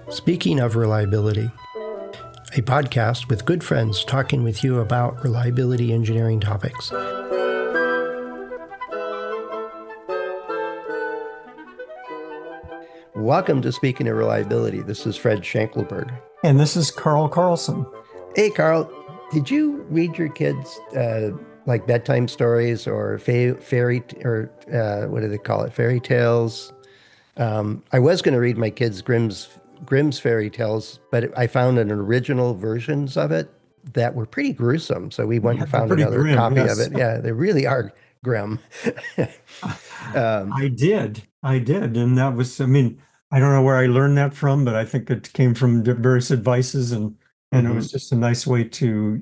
Speaking of reliability, a podcast with good friends talking with you about reliability engineering topics. Welcome to Speaking of Reliability. This is Fred Schenkelberg. And this is Carl Carlson. Hey, Carl, did you read your kids like bedtime stories or fairy tales? I was going to read my kids Grimm's fairy tales, but I found an original versions of it that were pretty gruesome. So we went and found another copy of it. Yeah, they really are grim. I did. And that was, I don't know where I learned that from, but I think it came from various advices and it was just a nice way to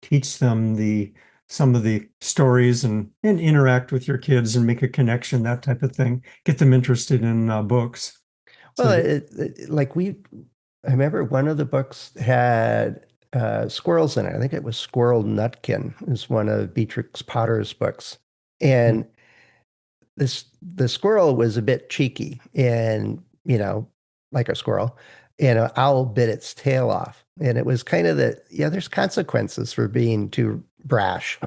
teach them some of the stories and interact with your kids and make a connection, that type of thing. Get them interested in books. Well, I remember one of the books had squirrels in it. I think it was Squirrel Nutkin is one of Beatrix Potter's books. And the squirrel was a bit cheeky and, like a squirrel, and an owl bit its tail off. And it was kind of there's consequences for being too brash.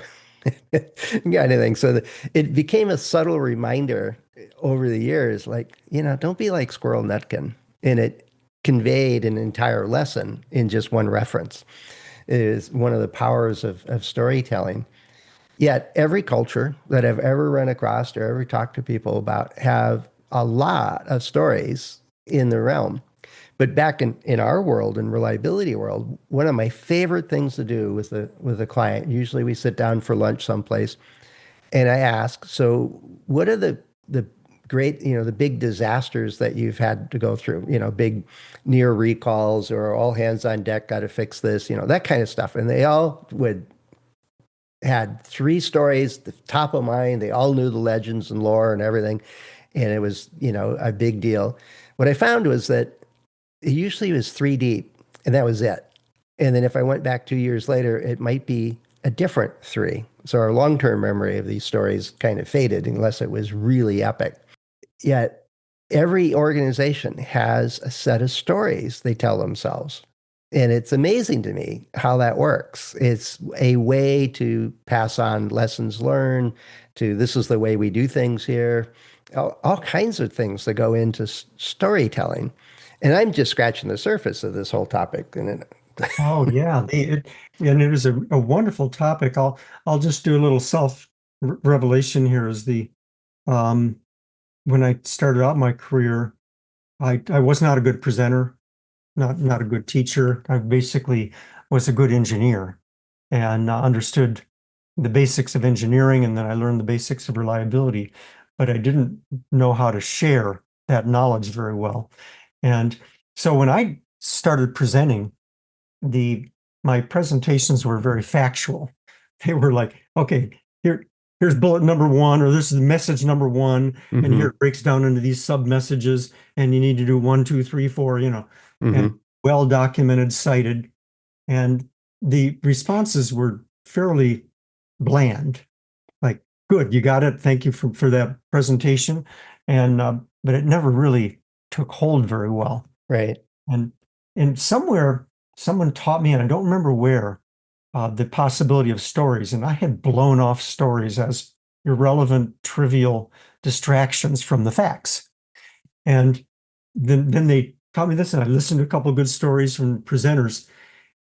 kind of thing. So it became a subtle reminder over the years, like, don't be like Squirrel Nutkin. And it conveyed an entire lesson in just one reference. It is one of the powers of storytelling. Yet every culture that I've ever run across or ever talked to people about have a lot of stories in the realm. But back in our world, in reliability world, one of my favorite things to do with a client, usually we sit down for lunch someplace, and I ask, so what are the great, the big disasters that you've had to go through, big near recalls or all hands on deck, got to fix this, that kind of stuff. And they all had 3 stories, the top of mind. They all knew the legends and lore and everything. And it was, a big deal. What I found was that it usually was 3 deep, and that was it. And then if I went back 2 years later, it might be a different 3. So our long-term memory of these stories kind of faded unless it was really epic. Yet every organization has a set of stories they tell themselves. And it's amazing to me how that works. It's a way to pass on lessons learned, to this is the way we do things here, all kinds of things that go into storytelling. And I'm just scratching the surface of this whole topic. Oh yeah, and it is a wonderful topic. I'll just do a little self-revelation here. When I started out my career, I was not a good presenter, not a good teacher. I basically was a good engineer and understood the basics of engineering, and then I learned the basics of reliability, but I didn't know how to share that knowledge very well. And so when I started presenting, my presentations were very factual. They were like, okay, here's bullet number 1, or this is message number 1, and here it breaks down into these sub messages, and you need to do 1, 2, 3, 4, and well documented, cited. And the responses were fairly bland, like, good, you got it, thank you for that presentation. And but it never really took hold very well. Right. And somewhere someone taught me, and I don't remember where, the possibility of stories. And I had blown off stories as irrelevant, trivial distractions from the facts. And then they taught me this, and I listened to a couple of good stories from presenters,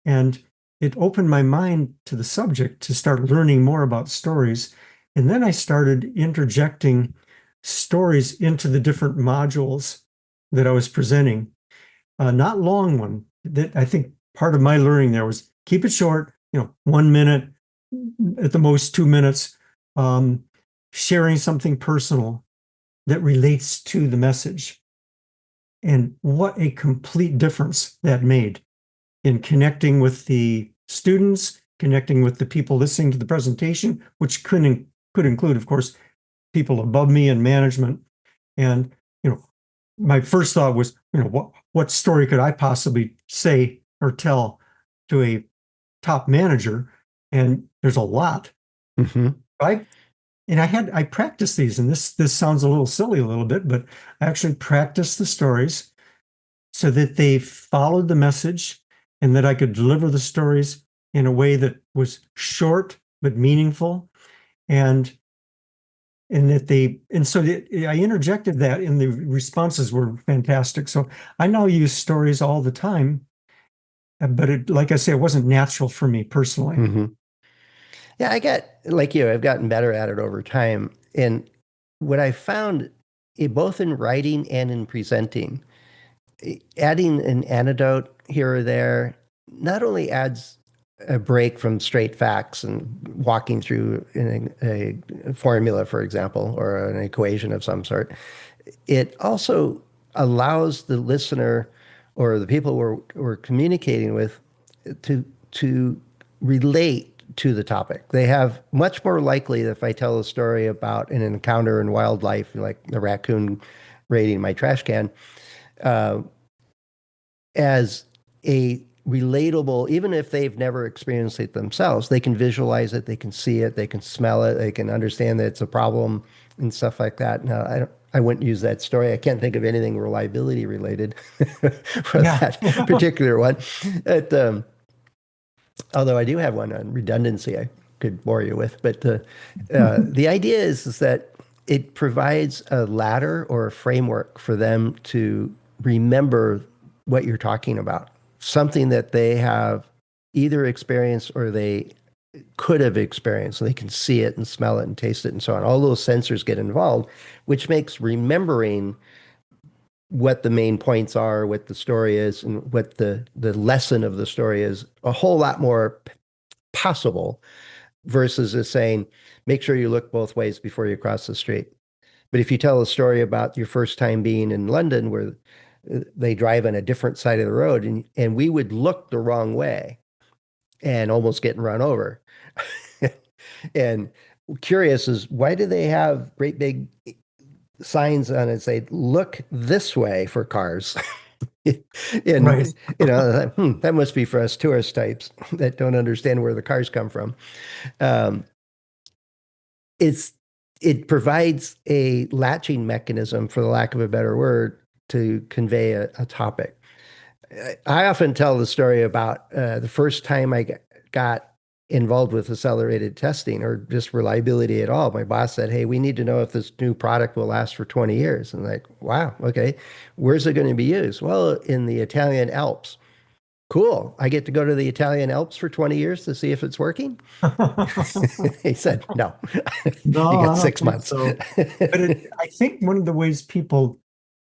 and it opened my mind to the subject to start learning more about stories. And then I started interjecting stories into the different modules that I was presenting. Not long one. That I think part of my learning there was keep it short, 1 minute, at the most 2 minutes, sharing something personal that relates to the message. And what a complete difference that made in connecting with the students, connecting with the people listening to the presentation, which could include, of course, people above me in management. And, my first thought was, what story could I possibly say or tell to a top manager? And there's a lot, right? and I practiced these, and this sounds a little silly a little bit, but I actually practiced the stories so that they followed the message and that I could deliver the stories in a way that was short but meaningful, and I interjected that, and the responses were fantastic. So I now use stories all the time, but like I say, it wasn't natural for me personally. Hmm. Yeah, like you, I've gotten better at it over time. And what I found, both in writing and in presenting, adding an anecdote here or there not only adds a break from straight facts and walking through a formula, for example, or an equation of some sort, it also allows the listener or the people we're communicating with to relate to the topic. They have much more likely that if I tell a story about an encounter in wildlife, like the raccoon raiding my trash can, uh, as a relatable, even if they've never experienced it themselves, they can visualize it, they can see it, they can smell it, they can understand that it's a problem and stuff like that. Now, I wouldn't use that story. I can't think of anything reliability related for Yeah. that particular one. But, although I do have one on redundancy I could bore you with. But the idea is that it provides a ladder or a framework for them to remember what you're talking about, something that they have either experienced or they could have experienced. So they can see it and smell it and taste it and so on. All those sensors get involved, which makes remembering what the main points are, what the story is, and what the lesson of the story is a whole lot more possible versus just saying, make sure you look both ways before you cross the street. But if you tell a story about your first time being in London where they drive on a different side of the road and we would look the wrong way and almost getting run over. And curious is why do they have great big signs on it say, look this way for cars? Right. And that must be for us tourist types that don't understand where the cars come from. Um, it's it provides a latching mechanism, for the lack of a better word, to convey a topic. I often tell the story about the first time I got involved with accelerated testing or just reliability at all. My boss said, "Hey, we need to know if this new product will last for 20 years." And like, wow, okay, where's it going to be used? Well, in the Italian Alps. Cool. I get to go to the Italian Alps for 20 years to see if it's working. He said, no, you No, got I don't six think months. so. But I think one of the ways people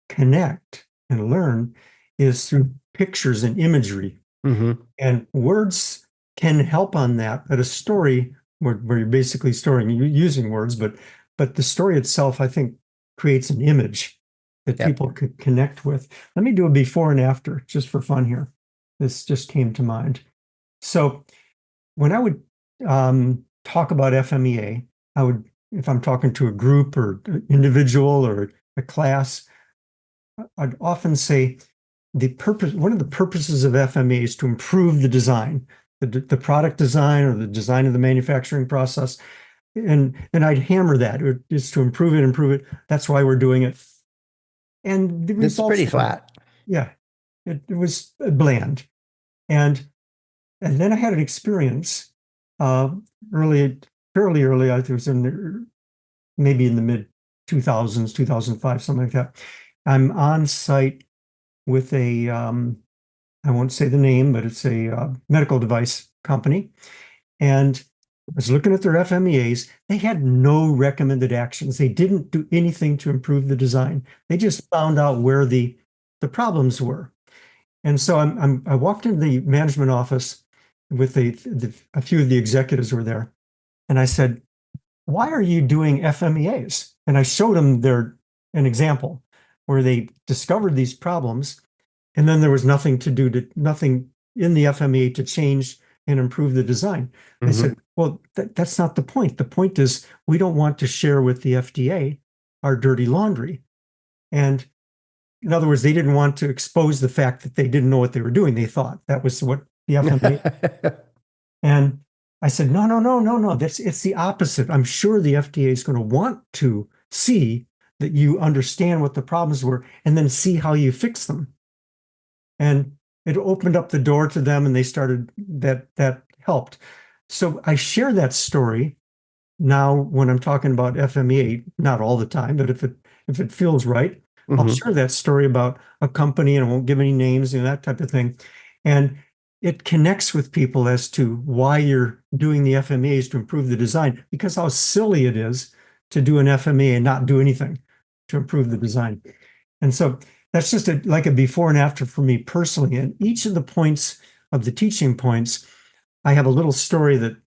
connect and learn is through pictures and imagery. Hmm. And words can help on that, but a story where you're basically you're using words, but the story itself, I think, creates an image that Yep. people could connect with. Let me do a before and after, just for fun here. This just came to mind. So when I would talk about FMEA, I would, if I'm talking to a group or individual or a class, I'd often say one of the purposes of FMEA is to improve the design, the product design or the design of the manufacturing process. And I'd hammer that. It's to improve it. That's why we're doing it. And the It's pretty results were, flat. yeah, it was bland. And and then I had an experience uh, early, fairly early. I think it was maybe in the mid 2000s, 2005, something like that. I'm on site with I won't say the name, but it's a medical device company. And I was looking at their FMEAs. They had no recommended actions. They didn't do anything to improve the design. They just found out where the problems were. And so I walked into the management office with a few of the executives were there. And I said, why are you doing FMEAs? And I showed them an example where they discovered these problems, and then there was nothing in the FMEA to change and improve the design. I said, Hmm. well, that's not the point. The point is we don't want to share with the FDA our dirty laundry. And in other words, they didn't want to expose the fact that they didn't know what they were doing. They thought that was what the FMEA. And I said, no, no, no, no, no. It's the opposite. I'm sure the FDA is going to want to see that you understand what the problems were and then see how you fix them. And it opened up the door to them and they started that helped. So I share that story now when I'm talking about FMEA, not all the time, but if it feels right, I'll Hmm. share that story about a company and I won't give any names and that type of thing. And it connects with people as to why you're doing the FMEAs to improve the design, because how silly it is to do an FMEA and not do anything to improve the design. And so that's just like a before and after for me personally. And each of the points of the teaching points, I have a little story that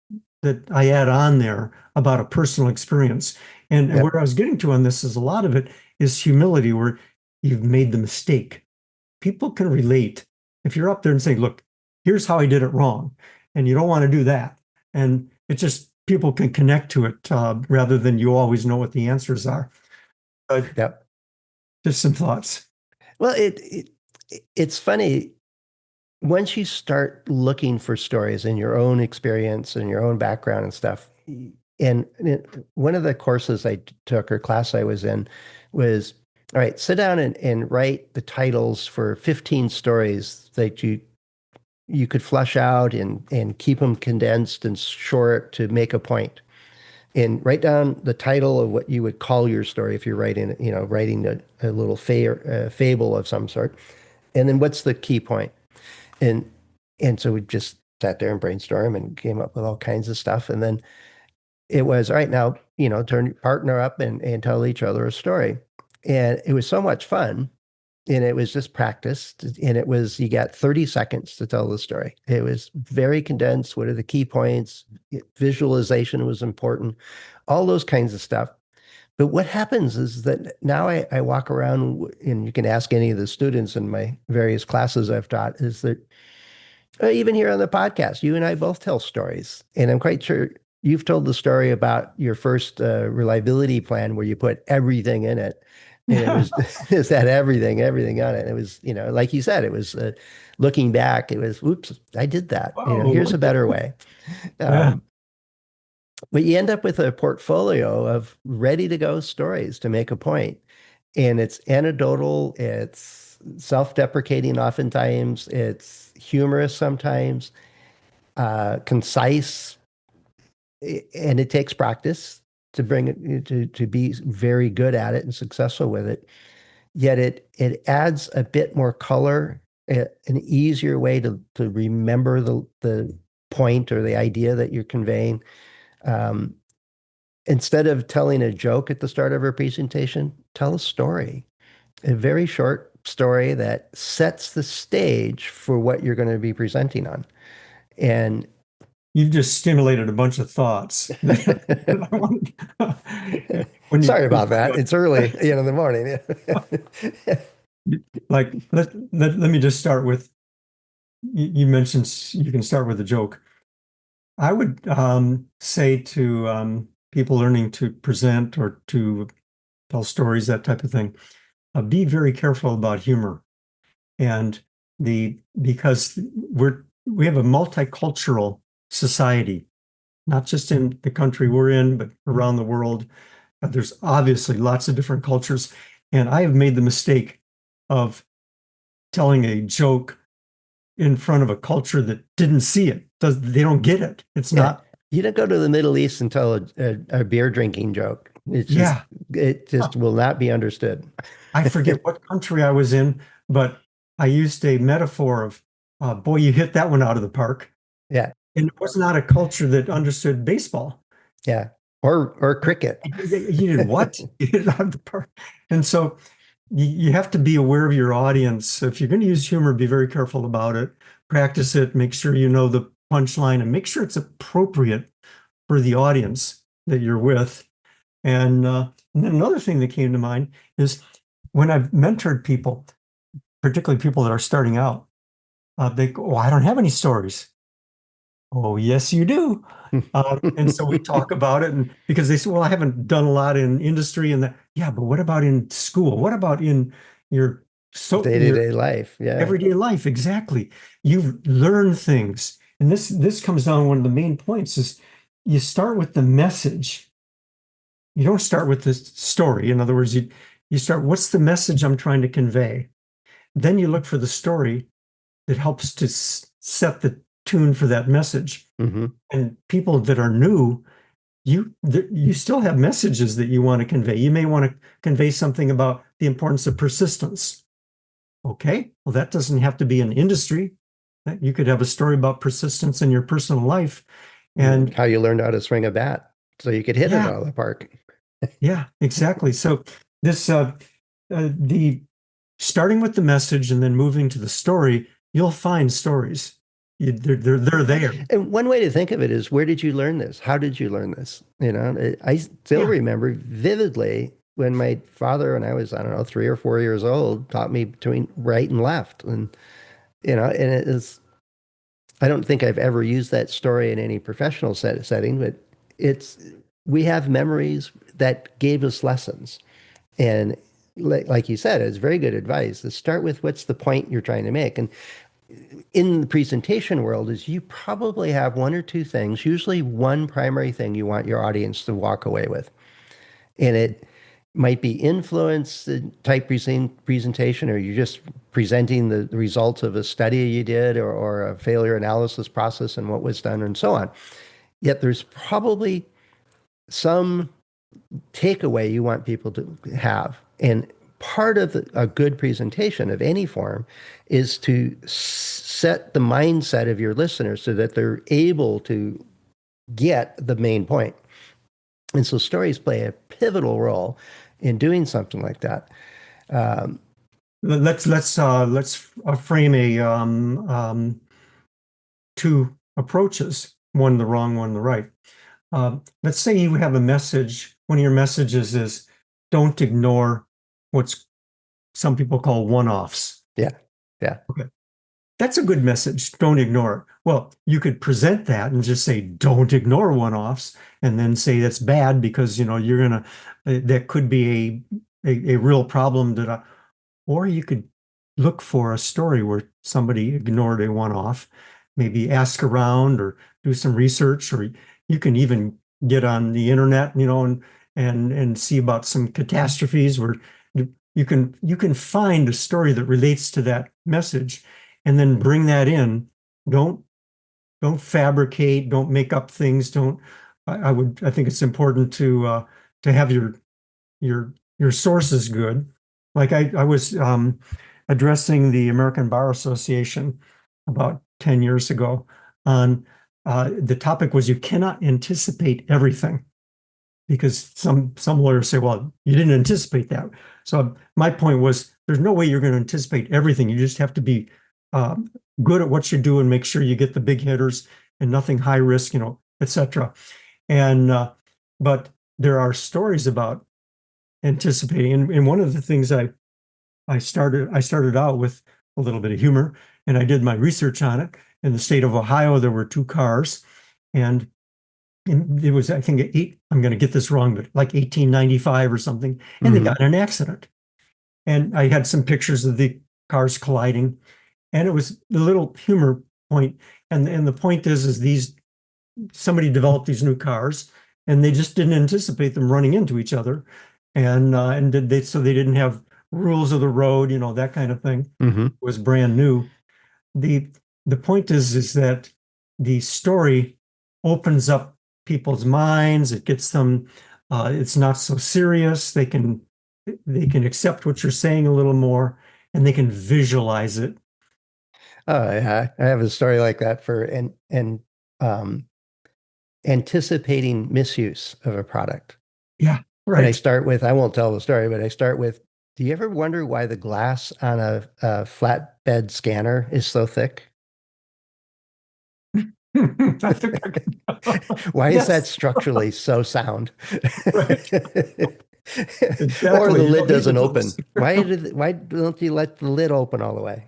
I add on there about a personal experience. And Yep. where I was getting to on this is a lot of it is humility, where you've made the mistake. People can relate. If you're up there and saying, look, here's how I did it wrong, and you don't want to do that. And it just, people can connect to it rather than you always know what the answers are. But Yep. just some thoughts. Well, it's funny once you start looking for stories in your own experience and your own background and stuff. And one of the courses I took or class I was in was, all right, sit down and write the titles for 15 stories that you could flush out and keep them condensed and short to make a point. And write down the title of what you would call your story if you're writing a little fable of some sort. And then what's the key point? And and so we just sat there and brainstormed and came up with all kinds of stuff. And then it was, all right, now, turn partner up and tell each other a story. And it was so much fun. And it was just practice. And it was, you got 30 seconds to tell the story. It was very condensed. What are the key points? Visualization was important, all those kinds of stuff. But what happens is that now I walk around, and you can ask any of the students in my various classes I've taught, is that even here on the podcast, you and I both tell stories. And I'm quite sure you've told the story about your first reliability plan where you put everything in it. And it was, is that everything on it. It was, like you said, it was looking back, it was, oops, I did that. Here's Whoa. a better way. Yeah. Um, but you end up with a portfolio of ready to go stories to make a point. And it's anecdotal, it's self-deprecating oftentimes, it's humorous sometimes, concise, and it takes practice to bring it to be very good at it and successful with it. Yet it adds a bit more color, an easier way to remember the point or the idea that you're conveying. Um, Instead of telling a joke at the start of a presentation, tell a story, a very short story that sets the stage for what you're going to be presenting on. And You've just stimulated a bunch of thoughts. When you sorry about that. It's early, in the morning. like let me just start with you mentioned you can start with a joke. I would say to people learning to present or to tell stories, that type of thing, be very careful about humor. And because we have a multicultural society, not just in the country we're in, but around the world. There's obviously lots of different cultures. And I have made the mistake of telling a joke in front of a culture that didn't see it. They don't get it. It's Yeah. not, You don't go to the Middle East and tell a beer drinking joke. yeah. It just will not be understood. I forget what country I was in, but I used a metaphor of, boy, you hit that one out of the park. Yeah. And it was not a culture that understood baseball. Yeah. Or cricket. You did what? You hit it out of the park. And so you have to be aware of your audience. If you're going to use humor, be very careful about it. Practice it. Make sure you know the punchline and make sure it's appropriate for the audience that you're with. And then another thing that came to mind is when I've mentored people, particularly people that are starting out, they go, "Oh, I don't have any stories." Oh, yes, you do. And so we talk about it, and because they say, "Well, I haven't done a lot in industry," and that, yeah, but what about in school? What about in your Day-to-day life. Yeah. everyday life? Exactly. You've learned things, And this comes down to one of the main points is you start with the message. You don't start with the story. In other words, you start, what's the message I'm trying to convey? Then you look for the story that helps to set the tune for that message. Hmm. And people that are new, you still have messages that you want to convey. You may want to convey something about the importance of persistence. Okay, well, that doesn't have to be an industry. You could have a story about persistence in your personal life. And How you learned how to swing a bat so you could hit it yeah, out of the park. yeah, exactly. So this the starting with the message and then moving to the story, you'll find stories. They're there. And one way to think of it is, where did you learn this? How did you learn this? I still Yeah. remember vividly when my father, when I was, I don't know, 3 or 4 years old, taught me between right and left. And it is, I don't think I've ever used that story in any professional setting, but it's, we have memories that gave us lessons. And like you said, it's very good advice to start with what's the point you're trying to make. And in the presentation world is you probably have one or two things, usually one primary thing you want your audience to walk away with. And it might be influence type presentation, or you're just presenting the results of a study you did, or a failure analysis process and what was done and so on. Yet there's probably some takeaway you want people to have. And part of a good presentation of any form is to set the mindset of your listeners so that they're able to get the main point. And so stories play a pivotal role in doing something like that. Um, Let's frame a two approaches, one the wrong, one the right. Let's say you have a message. One of your messages is don't ignore what's some people call one-offs. yeah, yeah. Okay. That's a good message. Don't ignore it. Well, you could present that and just say, don't ignore one-offs, and then say that's bad because, you're gonna, that could be a real problem or you could look for a story where somebody ignored a one-off, maybe ask around or do some research, or you can even get on the internet, and see about some catastrophes where you can find a story that relates to that message and then bring that in. Don't don't fabricate, don't make up things, don't I think it's important to have your sources good. Like I was addressing the American Bar Association about 10 years ago on the topic was you cannot anticipate everything because some lawyers say, well, you didn't anticipate that. So my point was there's no way you're going to anticipate everything. You just have to be uh, good at what you do and make sure you get the big hitters and nothing high risk, etc. And but there are stories about anticipating. And one of the things I started out with a little bit of humor, and I did my research on it. In the state of Ohio, there were two cars, and it was, I think, I'm going to get this wrong, but like 1895 or something, and they Hmm. got in an accident. And I had some pictures of the cars colliding, and it was the little humor point. And the point is these somebody developed these new cars, and they just didn't anticipate them running into each other, and did they so they didn't have rules of the road, that kind of thing. Hmm. It was brand new. The the point is that the story opens up people's minds. It gets them. It's not so serious. They can accept what you're saying a little more, and they can visualize it. Oh, yeah. I have a story like that for and um, anticipating misuse of a product. Yeah, And I right. start with, I won't tell the story, but I start with, do you ever wonder why the glass on a flatbed scanner is so thick? I think Why is that yes, structurally so sound? right. Or Exactly. the You lid don't need doesn't those. open. Why don't you let the lid open all the way?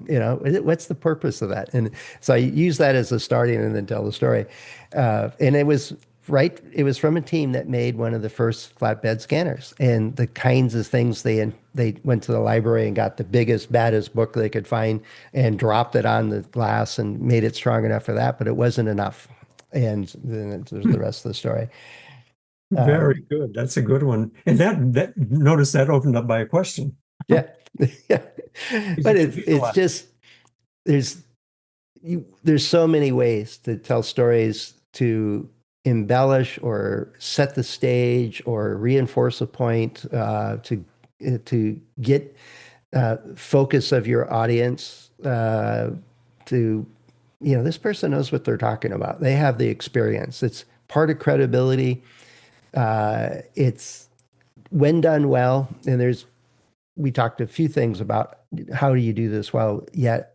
What's the purpose of that? And so I use that as a starting and then tell the story. And it was right. It was from a team that made one of the first flatbed scanners, and the kinds of things they went to the library and got the biggest, baddest book they could find and dropped it on the glass and made it strong enough for that, but it wasn't enough. And then there's the rest of the story. Very good. That's a good one. And that notice that opened up by a question. Yeah, yeah. Is But it it's just there's there's so many ways to tell stories to embellish or set the stage or reinforce a point to get focus of your audience to this person knows what they're talking about. They have the experience. It's part of credibility. It's when done well, and we talked a few things about how do you do this well, yet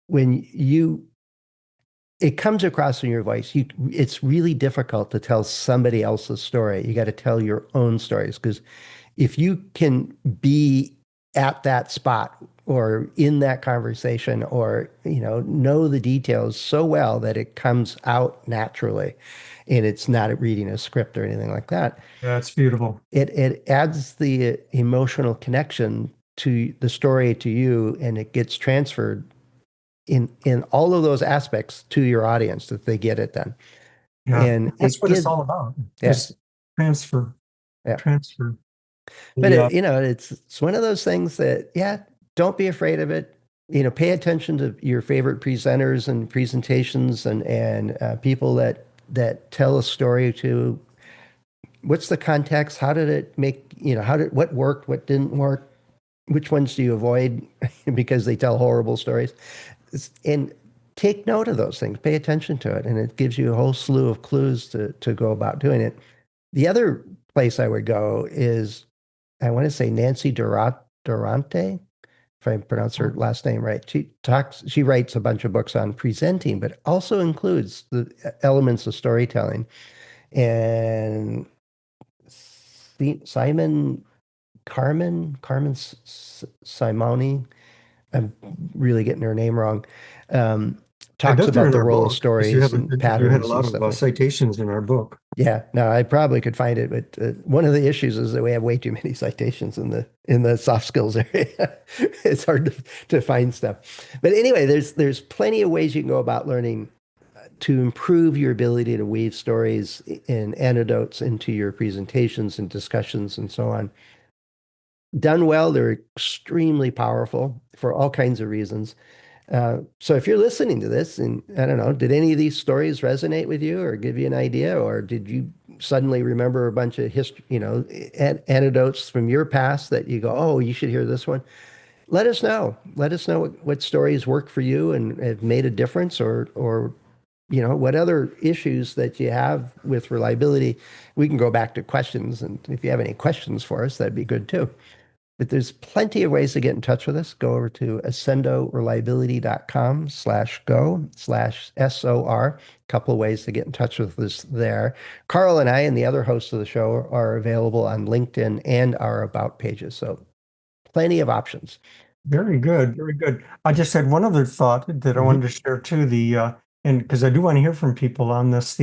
when it comes across in your voice, it's really difficult to tell somebody else's story. You got to tell your own stories, because if you can be at that spot or in that conversation or know the details so well that it comes out naturally and it's not reading a script or anything like that, That's beautiful. it adds the emotional connection to the story to you, and it gets transferred in all of those aspects to your audience that they get it then. Yeah. And That's it what it's gives, all about. yeah, Just transfer, yeah. transfer. But The, it's one of those things that, yeah, don't be afraid of it. Pay attention to your favorite presenters and presentations and people that tell a story to what's the context? How did it make, what worked, what didn't work? Which ones do you avoid because they tell horrible stories? And take note of those things, pay attention to it, and it gives you a whole slew of clues to go about doing it. The other place I would go is, I want to say Nancy Durante, if I pronounce her last name right. She writes a bunch of books on presenting, but also includes the elements of storytelling. And Simon Carmen Simoni, I'm really getting her name wrong, um, I talks bet they're about in the our role of book because stories and you had a patterns and lot of stuff like that. citations in our book. Yeah, no, I probably could find it, but one of the issues is that we have way too many citations in the soft skills area. It's hard to find stuff. But anyway, there's plenty of ways you can go about learning to improve your ability to weave stories and anecdotes into your presentations and discussions and so on. Done well, they're extremely powerful for all kinds of reasons. So if you're listening to this, and I don't know, did any of these stories resonate with you or give you an idea, or did you suddenly remember a bunch of history, anecdotes from your past that you go, oh, you should hear this one? Let us know. Let us know what stories work for you and have made a difference, or what other issues that you have with reliability. We can go back to questions, and if you have any questions for us, that'd be good too. But there's plenty of ways to get in touch with us. Go over to accendoreliability.com/go/SOR. A couple of ways to get in touch with us there. Carl and I and the other hosts of the show are available on LinkedIn and our About pages. So plenty of options. Very good, very good. I just had one other thought that I wanted to share too. And because I do want to hear from people on this,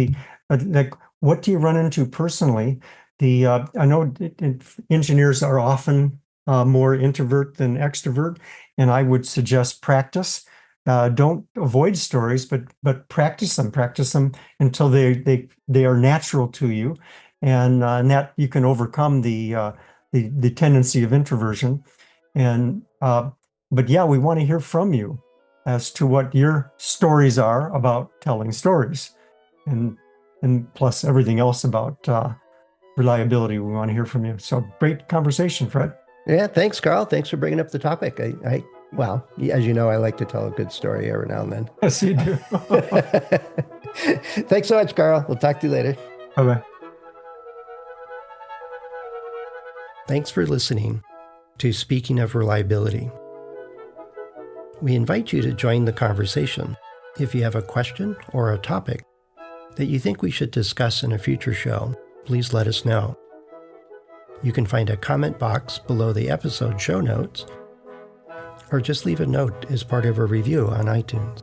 like, what do you run into personally? I know engineers are often more introvert than extrovert, and I would suggest practice. Don't avoid stories, but practice them. Practice them until they are natural to you, and that you can overcome the tendency of introversion. And but yeah, we want to hear from you as to what your stories are about telling stories, and plus everything else about reliability. We want to hear from you. So great conversation, Fred. Yeah, thanks, Carl. Thanks for bringing up the topic. Well, as you know, I like to tell a good story every now and then. Yes, you do. Thanks so much, Carl. We'll talk to you later. Bye-bye. Thanks for listening to Speaking of Reliability. We invite you to join the conversation. If you have a question or a topic that you think we should discuss in a future show, please let us know. You can find a comment box below the episode show notes, or just leave a note as part of a review on iTunes.